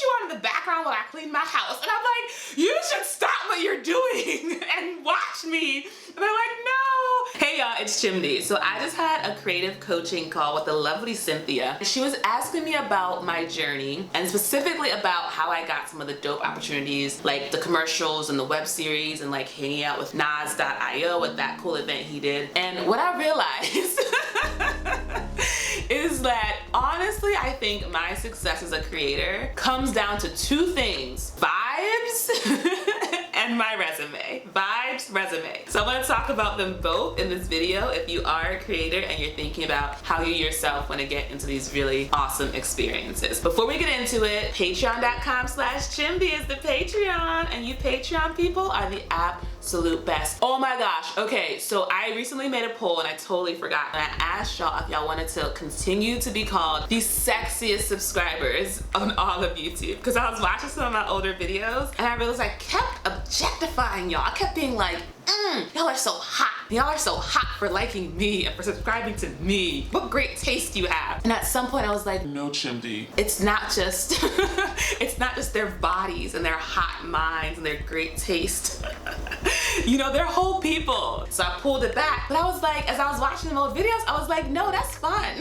you on in the background while I clean my house. And I'm like, you should stop what you're doing and watch me. And they're like, no. Hey y'all, it's Chimney. So I just had a creative coaching call with the lovely Cynthia. She was asking me about my journey and specifically about how I got some of the dope opportunities, like the commercials and the web series and like hanging out with Nas.io at that cool event he did. And what I realized is that honestly, I think my success as a creator comes down to two things: vibes and my resume. Vibes, resume. So I want to talk about them both in this video if you are a creator and you're thinking about how you yourself want to get into these really awesome experiences. Before we get into it, patreon.com/Chimby is the Patreon, and you Patreon people are the absolute best. Oh my gosh. Okay, so I recently made a poll and I totally forgot, and I asked y'all if y'all wanted to continue to be called the sexiest subscribers on all of YouTube, because I was watching some of my older videos and I realized I kept objectifying y'all. I kept being like, y'all are so hot. Y'all are so hot for liking me and for subscribing to me. What great taste you have. And at some point I was like, no, Chimdy. It's not just it's not just their bodies and their hot minds and their great taste. You know, they're whole people. So I pulled it back. But I was like, as I was watching the old videos, I was like, no, that's fun.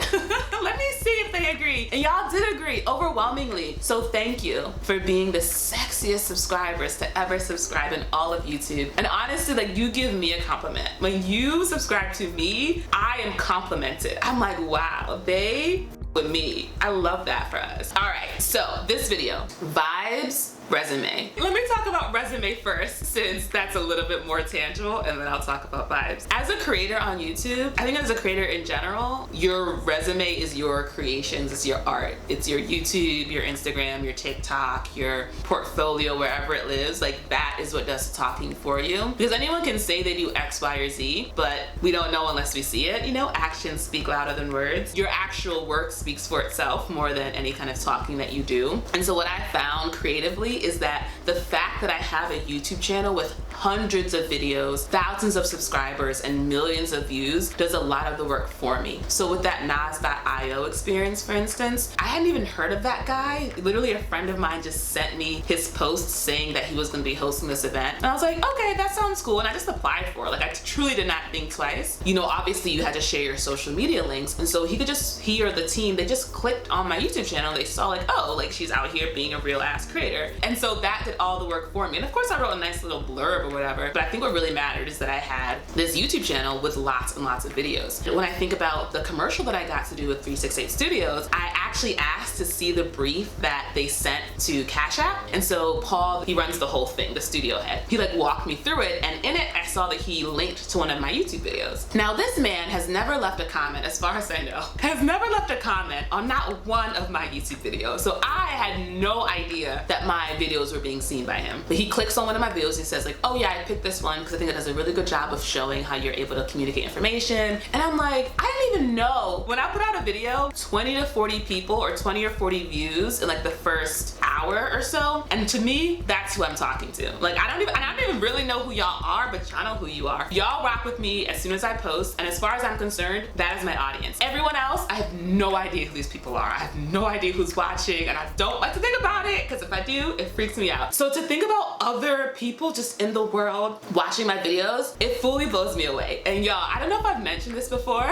Let me see if they agree. And y'all did agree overwhelmingly. So thank you for being the sexiest subscribers to ever subscribe in all of YouTube. And honestly, like, you give me a compliment. When you subscribe to me, I am complimented. I'm like, wow, they with me. I love that for us. All right, so this video, vibes, resume. Let me talk about resume first, since that's a little bit more tangible, and then I'll talk about vibes. As a creator on YouTube, I think as a creator in general, your resume is your creations, it's your art. It's your YouTube, your Instagram, your TikTok, your portfolio, wherever it lives. Like, that is what does the talking for you. Because anyone can say they do X, Y, or Z, but we don't know unless we see it. You know, actions speak louder than words. Your actual work speaks for itself more than any kind of talking that you do. And so what I found creatively is that the fact that I have a YouTube channel with hundreds of videos, thousands of subscribers, and millions of views does a lot of the work for me. So with that Nas.io experience, for instance, I hadn't even heard of that guy. Literally a friend of mine just sent me his post saying that he was going to be hosting this event. And I was like, okay, that sounds cool. And I just applied for it. Like, I truly did not think twice. You know, obviously you had to share your social media links. And so he or the team, they just clicked on my YouTube channel. They saw like, oh, like she's out here being a real ass creator. And so that did all the work for me. And of course I wrote a nice little blurb or whatever, but I think what really mattered is that I had this YouTube channel with lots and lots of videos. When I think about the commercial that I got to do with 368 Studios, I actually asked to see the brief that they sent to Cash App. And so Paul, he runs the whole thing, the studio head. He like walked me through it, and in it I saw that he linked to one of my YouTube videos. Now this man has never left a comment, as far as I know, has never left a comment on not one of my YouTube videos. So I had no idea that my videos were being seen by him. But he clicks on one of my videos, he says like, oh yeah, I picked this one because I think it does a really good job of showing how you're able to communicate information. And I'm like, I didn't even know. When I put out a video, 20 to 40 people or 20 or 40 views in like the first hour or so. And to me, that's who I'm talking to. Like, I don't even really know who y'all are, but y'all know who you are. Y'all rock with me as soon as I post. And as far as I'm concerned, that is my audience. Everyone else, I have no idea who these people are. I have no idea who's watching, and I don't like to think about it, because if I do, it freaks me out. So to think about other people just in the world watching my videos, it fully blows me away. And y'all, I don't know if I've mentioned this before,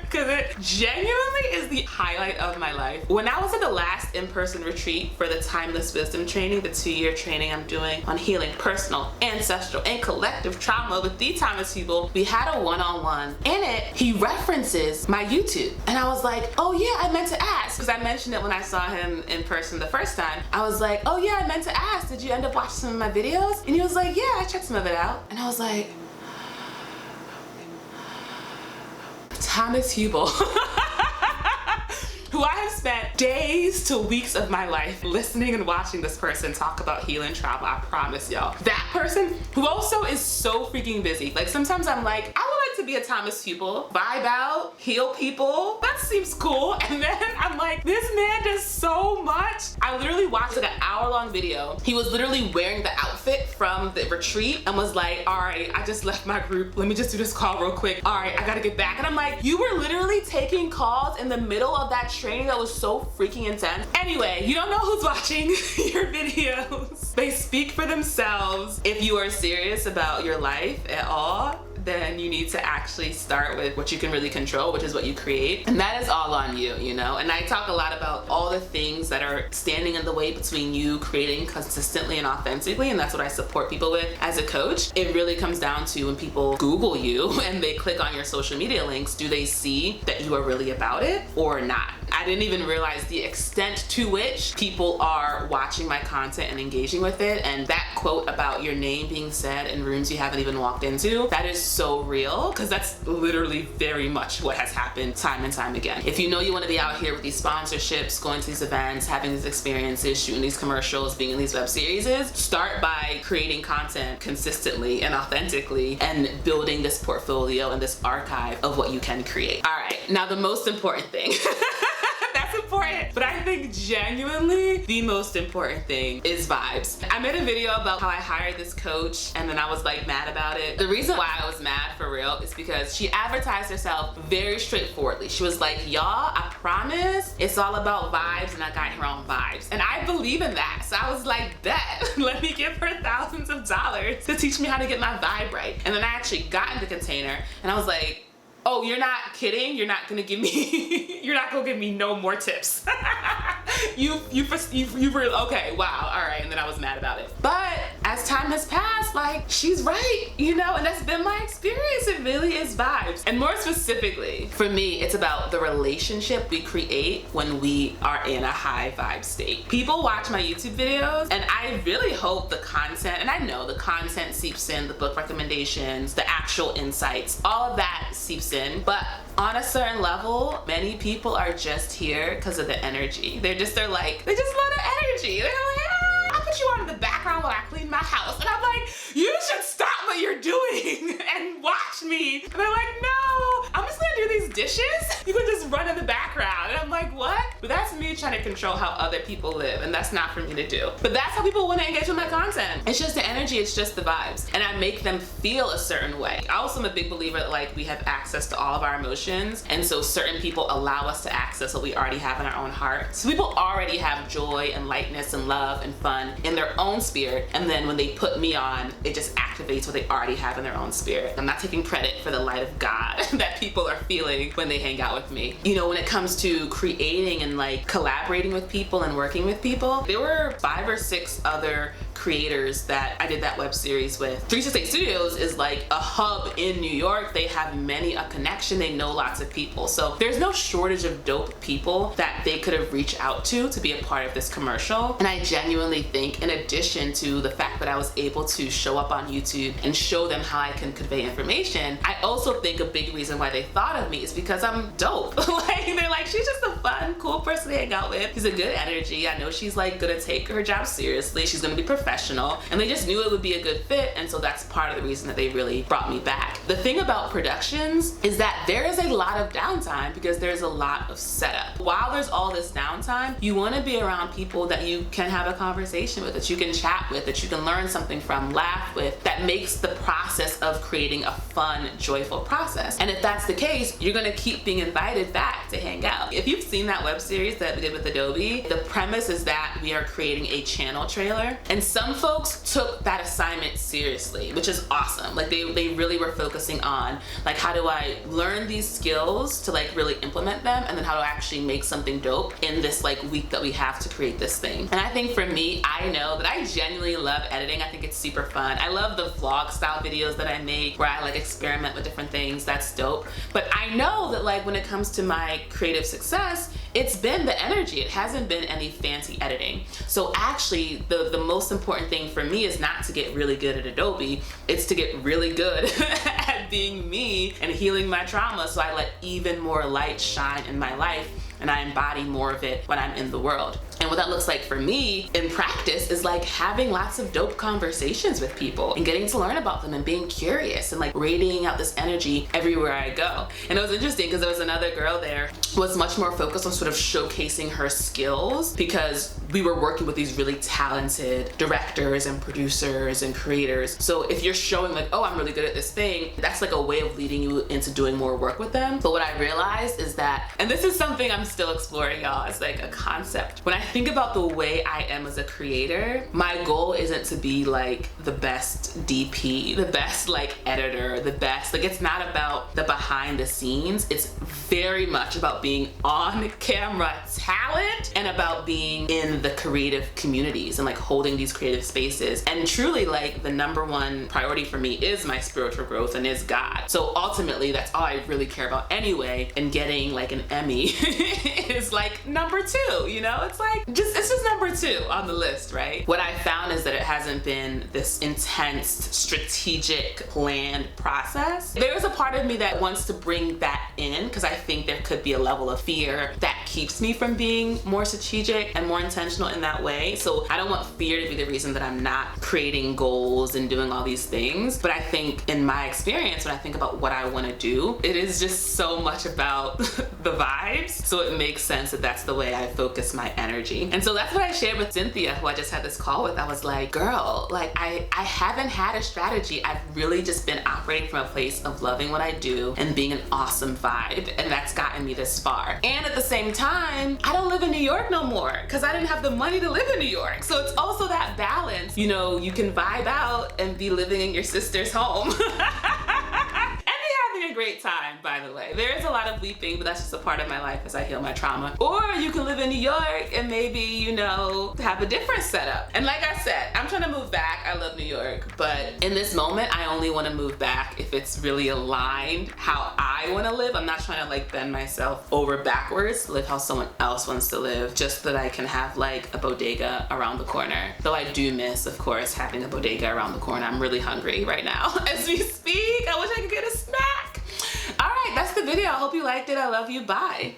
because it genuinely is the highlight of my life. When I was at the last in-person retreat for the Timeless Wisdom training, the 2-year training I'm doing on healing personal, ancestral, and collective trauma with the Timeless people, we had a one-on-one. In it, he references my YouTube. And I was like, oh yeah, I meant to ask, because I mentioned it when I saw him in person the first time. I was like, oh yeah, I meant to ask, did you end up watching some of my videos? And he was like, yeah, I checked some of it out. And I was like, Thomas Hubel, who I have spent days to weeks of my life listening and watching this person talk about healing trauma. I promise y'all. That person, who also is so freaking busy. Like, sometimes I'm like, I would like like to be a Thomas pupil, vibe out, heal people. That seems cool. And then I'm like, this man does so much. I literally watched like an hour-long video. He was literally wearing the outfit from the retreat and was like, all right, I just left my group. Let me just do this call real quick. All right, I gotta get back. And I'm like, you were literally taking calls in the middle of that training that was so freaking intense. Anyway, you don't know who's watching your videos. They speak for themselves. If you are serious about your life at all, then you need to actually start with what you can really control, which is what you create. And that is all on you, you know? And I talk a lot about all the things that are standing in the way between you creating consistently and authentically, and that's what I support people with as a coach. It really comes down to when people Google you and they click on your social media links, do they see that you are really about it or not? I didn't even realize the extent to which people are watching my content and engaging with it. And that quote about your name being said in rooms you haven't even walked into, that is so real, because that's literally very much what has happened time and time again. If you know you want to be out here with these sponsorships, going to these events, having these experiences, shooting these commercials, being in these web series, start by creating content consistently and authentically and building this portfolio and this archive of what you can create. All right, now the most important thing. Important, but I think genuinely the most important thing is vibes. I made a video about how I hired this coach and then I was like mad about it. The reason why I was mad for real is because she advertised herself very straightforwardly. She was like, y'all, I promise it's all about vibes and I got her own vibes. And I believe in that. So I was like, bet, let me give her thousands of dollars to teach me how to get my vibe right. And then I actually got in the container and I was like, oh, you're not kidding? You're not gonna give me, you're not gonna give me no more tips. you were, okay, wow, all right, and then I was mad about it. But as time has passed, like, she's right, you know, and that's been my experience. It really is vibes. And more specifically, for me, it's about the relationship we create when we are in a high vibe state. People watch my YouTube videos, and I really hope the content, and I know the content seeps in, the book recommendations, the actual insights, all of that seeps in, but on a certain level, many people are just here because of the energy. They just love the energy. They're like, I'll put you on in the background while I clean my house. And I'm like, you should stop what you're doing and watch me. And they're like, no, I'm just gonna do these dishes. You can just run in the background. And I'm like, what? But that's me trying to control how other people live, and that's not for me to do. But that's how people want to engage with my content. It's just the energy, it's just the vibes. And I make them feel a certain way. I also am a big believer that like we have access to all of our emotions, and so certain people allow us to access what we already have in our own heart. So people already have joy and lightness and love and fun in their own spirit, and then when they put me on, it just activates what they already have in their own spirit. I'm not taking credit for the light of God that people are feeling when they hang out with me. You know, when it comes to creating and like collaborating with people and working with people, there were 5 or 6 other creators that I did that web series with. 368 Studios is like a hub in New York. They have a connection. They know lots of people. So there's no shortage of dope people that they could have reached out to be a part of this commercial. And I genuinely think, in addition to the fact that I was able to show up on YouTube and show them how I can convey information, I also think a big reason why they thought of me is because I'm dope. Like, they're like, she's just a fun, cool person to hang out with. She's a good energy. I know she's like gonna take her job seriously. She's gonna be professional. And they just knew it would be a good fit. And so that's part of the reason that they really brought me back. The thing about productions is that there is a lot of downtime because there's a lot of setup. While there's all this downtime, you wanna be around people that you can have a conversation with, that you can chat with, that you can learn something from, laugh with, that makes the process of creating a fun, joyful process. And if that's the case, you're gonna keep being invited back to hang out. If you've seen that web series that we did with Adobe, the premise is that we are creating a channel trailer. And some folks took that assignment seriously, which is awesome. Like they really were focusing on like, how do I learn these skills to like really implement them, and then how to actually make something dope in this like week that we have to create this thing. And I think for me, I know that I genuinely love editing. I think it's super fun. I love the vlog style videos that I make where I like experiment with different things. That's dope. But I know that like when it comes to my creative success, it's been the energy. It hasn't been any fancy editing. So actually the most important thing for me is not to get really good at Adobe. It's to get really good at being me and healing my trauma, so I let even more light shine in my life and I embody more of it when I'm in the world. And what that looks like for me in practice is like having lots of dope conversations with people and getting to learn about them and being curious and like radiating out this energy everywhere I go. And it was interesting because there was another girl there who was much more focused on sort of showcasing her skills, because we were working with these really talented directors and producers and creators. So if you're showing like, oh, I'm really good at this thing, that's like a way of leading you into doing more work with them. But what I realized is that, and this is something I'm still exploring, y'all, it's like a concept. When I think about the way I am as a creator, my goal isn't to be like the best DP, the best like editor, the best, like it's not about the behind the scenes. It's very much about being on camera talent and about being in the creative communities and like holding these creative spaces. And truly, like the number one priority for me is my spiritual growth and is God. So ultimately that's all I really care about anyway, and getting like an Emmy is like number two, you know? It's like it's just number two on the list, right? What I found is that it hasn't been this intense, strategic, planned process. There is a part of me that wants to bring that in, because I think there could be a level of fear that keeps me from being more strategic and more intentional in that way. So I don't want fear to be the reason that I'm not creating goals and doing all these things. But I think in my experience, when I think about what I want to do, it is just so much about the vibes. So it makes sense that that's the way I focus my energy. And so that's what I shared with Cynthia, who I just had this call with. I was like, girl, like I haven't had a strategy. I've really just been operating from a place of loving what I do and being an awesome vibe. And that's gotten me this far. And at the same time, I don't live in New York no more because I didn't have the money to live in New York. So it's also that balance. You know, you can vibe out and be living in your sister's home. A great time, by the way. There is a lot of weeping, but that's just a part of my life as I heal my trauma. Or you can live in New York and maybe, you know, have a different setup. And like I said, I'm trying to move back. I love New York, but in this moment, I only want to move back if it's really aligned how I want to live. I'm not trying to like bend myself over backwards to live how someone else wants to live, just so that I can have like a bodega around the corner. Though I do miss, of course, having a bodega around the corner. I'm really hungry right now as we speak. I wish I could get a snack. All right, that's the video. I hope you liked it. I love you. Bye.